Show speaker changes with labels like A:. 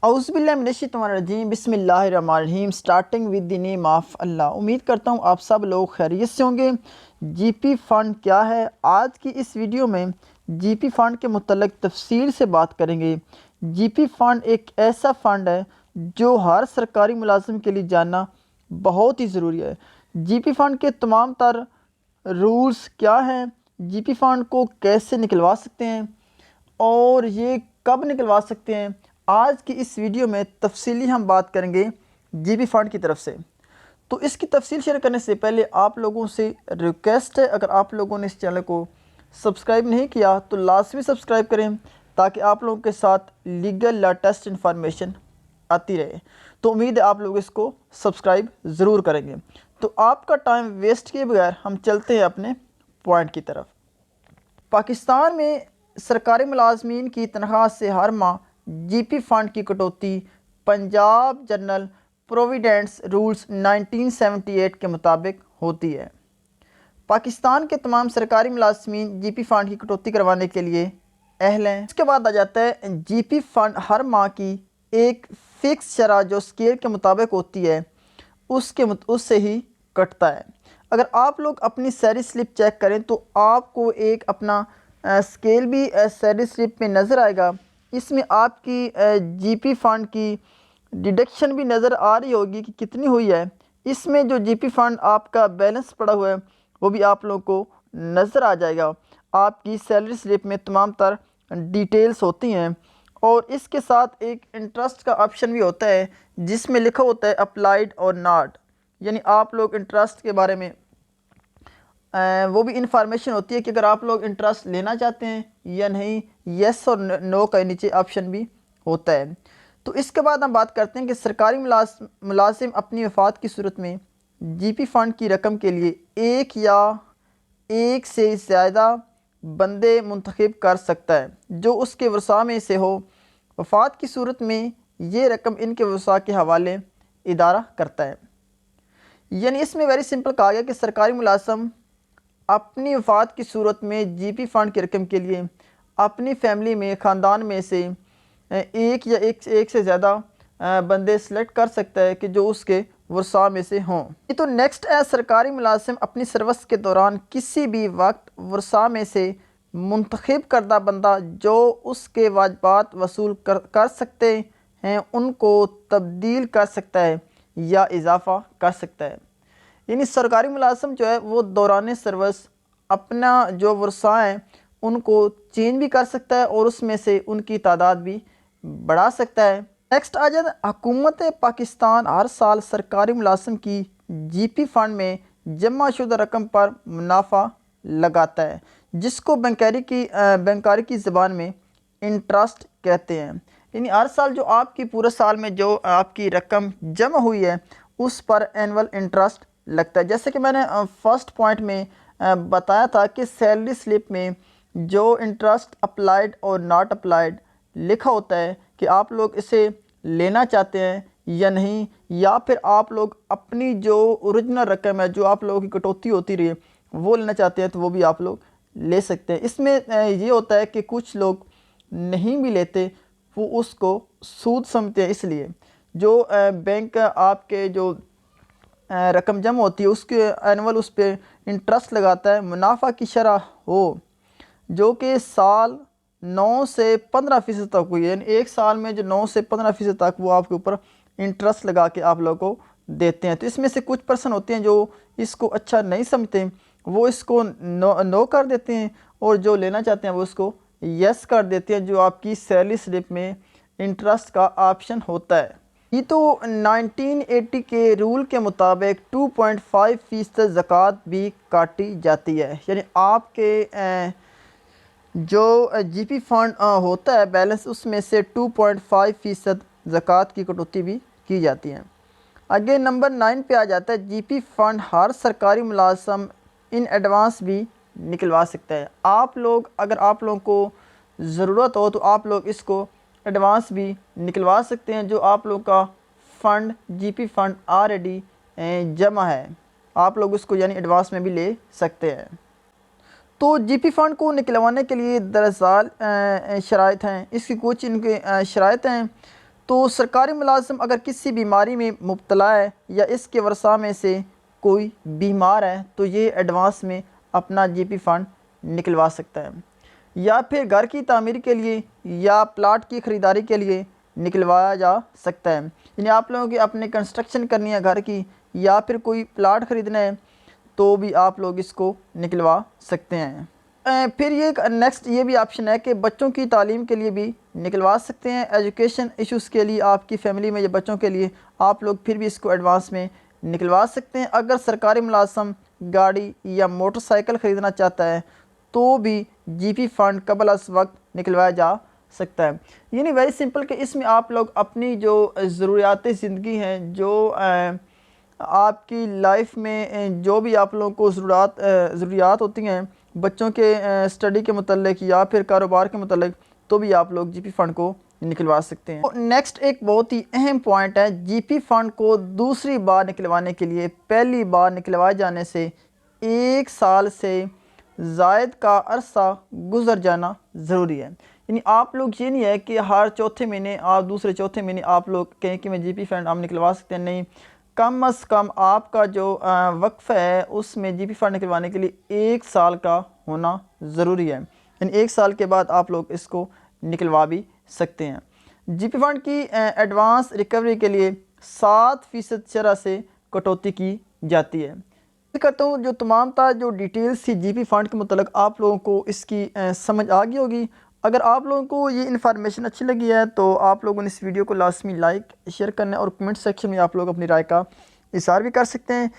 A: औज़ुबिल्लाहिमिनश्शैतानिर्रजीम बिस्मिल्लाहिर्रहमानिर्रहीम starting with the name of Allah. उम्मीद करता हूँ आप सब लोग खैरियत से होंगे। जीपी फ़ंड क्या है, आज की इस वीडियो में जीपी फ़ंड के मुतल्लिक़ तफसील से बात करेंगे। जीपी फ़ंड एक ऐसा फ़ंड है जो हर सरकारी मुलाजिम के लिए जानना बहुत ही ज़रूरी है। जीपी फ़ंड के तमाम तर रूल्स क्या हैं, जीपी फ़ंड को कैसे निकलवा सकते हैं और ये कब निकलवा सकते हैं, आज की इस वीडियो में तफसीली हम बात करेंगे जीपी फ़ंड की तरफ से। तो इसकी तफसील शेयर करने से पहले आप लोगों से रिक्वेस्ट है, अगर आप लोगों ने इस चैनल को सब्सक्राइब नहीं किया तो लाजमी सब्सक्राइब करें ताकि आप लोगों के साथ लीगल लेटेस्ट इन्फॉर्मेशन आती रहे। तो उम्मीद है आप लोग इसको सब्सक्राइब ज़रूर करेंगे। तो आपका टाइम वेस्ट किए बगैर हम चलते हैं अपने पॉइंट की तरफ। पाकिस्तान में सरकारी मुलाजमीन की तनख्वाह से हर माह जीपी फ़ंड की कटौती पंजाब जनरल प्रोविडेंस रूल्स 1978 के मुताबिक होती है। पाकिस्तान के तमाम सरकारी मुलाजमीन जीपी फ़ंड की कटौती करवाने के लिए अहल हैं। इसके बाद आ जाता है जीपी फ़ंड हर माह की एक फ़िक्स शरह जो स्केल के मुताबिक होती है उससे ही कटता है। अगर आप लोग अपनी सैलरी स्लिप चेक करें तो आपको एक अपना स्केल भी सैलरी स्लिप में नज़र आएगा। इसमें आपकी जीपी फ़ंड की डिडक्शन भी नज़र आ रही होगी कि कितनी हुई है। इसमें जो जीपी फ़ंड आपका बैलेंस पड़ा हुआ है वो भी आप लोगों को नज़र आ जाएगा। आपकी सैलरी स्लिप में तमाम तर डिटेल्स होती हैं और इसके साथ एक इंटरेस्ट का ऑप्शन भी होता है जिसमें लिखा होता है अप्लाइड और नॉट, यानी आप लोग इंटरेस्ट के बारे में वो भी इंफॉर्मेशन होती है कि अगर आप लोग इंटरेस्ट लेना चाहते हैं या नहीं, येस और नो का नीचे ऑप्शन भी होता है। तो इसके बाद हम बात करते हैं कि सरकारी मुलाजिम अपनी वफ़ात की सूरत में जीपी फ़ंड की रकम के लिए एक या एक से ज़्यादा बंदे मुंतखब कर सकता है जो उसके वसा में से हो। वफ़ात की सूरत में ये रकम इनके वसा के हवाले इदारा करता है। यानी इसमें वेरी सिंपल कहा गया कि सरकारी मुलाजिम अपनी वफ़ात की सूरत में जीपी फ़ंड की रकम के लिए अपनी फैमिली में ख़ानदान में से एक या एक से ज़्यादा बंदे सेलेक्ट कर सकता है कि जो उसके वर्सा में से हों। तो नेक्स्ट है सरकारी मुलाजिम अपनी सर्विस के दौरान किसी भी वक्त वर्सा में से मुंतखब करदा बंदा जो उसके वाजबात वसूल कर सकते हैं उनको तब्दील कर सकता है या इजाफ़ा कर सकता है। यानी सरकारी मुलाजिम जो है वो दौरान सर्विस अपना जो वर्सा हैं उनको चेंज भी कर सकता है और उसमें से उनकी तादाद भी बढ़ा सकता है। नेक्स्ट आ जाए हुकूमत पाकिस्तान हर साल सरकारी मुलाजिम की जीपी फ़ंड में जमा शुदा रकम पर मुनाफा लगाता है जिसको बैंकारी की ज़बान में इंटरेस्ट कहते हैं। यानी हर साल जो आपकी पूरे साल में जो आपकी रकम जमा हुई है उस पर एनुअल इंटरेस्ट लगता है। जैसे कि मैंने फर्स्ट पॉइंट में बताया था कि सैलरी स्लिप में जो इंटरेस्ट अप्लाइड और नॉट अप्लाइड लिखा होता है कि आप लोग इसे लेना चाहते हैं या नहीं, या फिर आप लोग अपनी जो ओरिजिनल रकम है जो आप लोगों की कटौती होती रही है वो लेना चाहते हैं तो वो भी आप लोग ले सकते हैं। इसमें ये होता है कि कुछ लोग नहीं भी लेते, वो उसको सूद समझते हैं। इसलिए जो बैंक आपके जो रकम जमा होती है उसके एनुअल उस पर इंटरेस्ट लगाता है मुनाफा की शरह हो जो कि साल 9 से 15% तक हुई है। यानी एक साल में जो 9 से 15% तक वो आपके ऊपर इंटरेस्ट लगा के आप लोगों को देते हैं। तो इसमें से कुछ पर्सन होते हैं जो इसको अच्छा नहीं समझते, वो इसको नो कर देते हैं और जो लेना चाहते हैं वो इसको यस कर देते हैं जो आपकी सैलरी स्लिप में इंटरेस्ट का ऑप्शन होता है। ये तो 1980 के रूल के मुताबिक 2.5% ज़कात भी काटी जाती है। यानी आपके जो जीपी फ़ंड होता है बैलेंस उसमें से 2.5% ज़कात की कटौती भी की जाती है। आगे नंबर 9 पे आ जाता है जीपी फ़ंड हर सरकारी मुलाजिम इन एडवांस भी निकलवा सकता है। अगर आप लोगों को ज़रूरत हो तो आप लोग इसको एडवांस भी निकलवा सकते हैं। जो आप लोग का फ़ंड जीपी फ़ंड ऑलरेडी जमा है आप लोग उसको यानी एडवांस में भी ले सकते हैं। तो जीपी फ़ंड को निकलवाने के लिए दरअसल शराइत हैं, इसकी कुछ इनके शराइत हैं। तो सरकारी मुलाजिम अगर किसी बीमारी में मुब्तला है या इसके वर्षा में से कोई बीमार है तो ये एडवांस में अपना जीपी फ़ंड निकलवा सकता है, या फिर घर की तामीर के लिए या प्लाट की ख़रीदारी के लिए निकलवाया जा सकता है। यानी आप लोगों की अपने कंस्ट्रक्शन करनी है घर की या फिर कोई प्लाट ख़रीदना है तो भी आप लोग इसको निकलवा सकते हैं। फिर ये नेक्स्ट ये भी ऑप्शन है कि बच्चों की तालीम के लिए भी निकलवा सकते हैं। एजुकेशन इश्यूज़ के लिए आपकी फ़ैमिली में या बच्चों के लिए आप लोग फिर भी इसको एडवांस में निकलवा सकते हैं। अगर सरकारी मुलाज़िम गाड़ी या मोटरसाइकिल ख़रीदना चाहता है तो भी जीपी फ़ंड कबल अस वक्त निकलवाया जा सकता है। यानी वेरी सिंपल कि इसमें आप लोग अपनी जो ज़रूरियात ज़िंदगी हैं, जो आपकी लाइफ में जो भी आप लोगों को ज़रूरियात होती हैं बच्चों के स्टडी के मतलब या फिर कारोबार के मतलब, तो भी आप लोग जीपी फ़ंड को निकलवा सकते हैं। तो नेक्स्ट एक बहुत ही अहम पॉइंट है, जीपी फ़ंड को दूसरी बार निकलवाने के लिए पहली बार निकलवाए जाने से 1 साल से ज़ायद का अरसा गुज़र जाना ज़रूरी है। यानी आप लोग ये नहीं है कि हर चौथे महीने आप दूसरे चौथे महीने आप लोग कहें कि मैं जीपी फ़ंड आप निकलवा सकते हैं, नहीं, कम अज़ कम आपका जो वक्फ़ है उसमें जीपी फ़ंड निकलवाने के लिए 1 साल का होना ज़रूरी है। यानी 1 साल के बाद आप लोग इसको निकलवा भी सकते हैं। जीपी फ़ंड की एडवांस रिकवरी के लिए 7% शरह से कटौती की जाती है। करता हूँ जो तमाम जो डिटेल्स थी जीपी फ़ंड के मतलब आप लोगों को इसकी समझ आ गई होगी। अगर आप लोगों को ये इन्फॉर्मेशन अच्छी लगी है तो आप लोगों ने इस वीडियो को लाजमी लाइक शेयर करना है और कमेंट सेक्शन में आप लोग अपनी राय का इज़हार भी कर सकते हैं।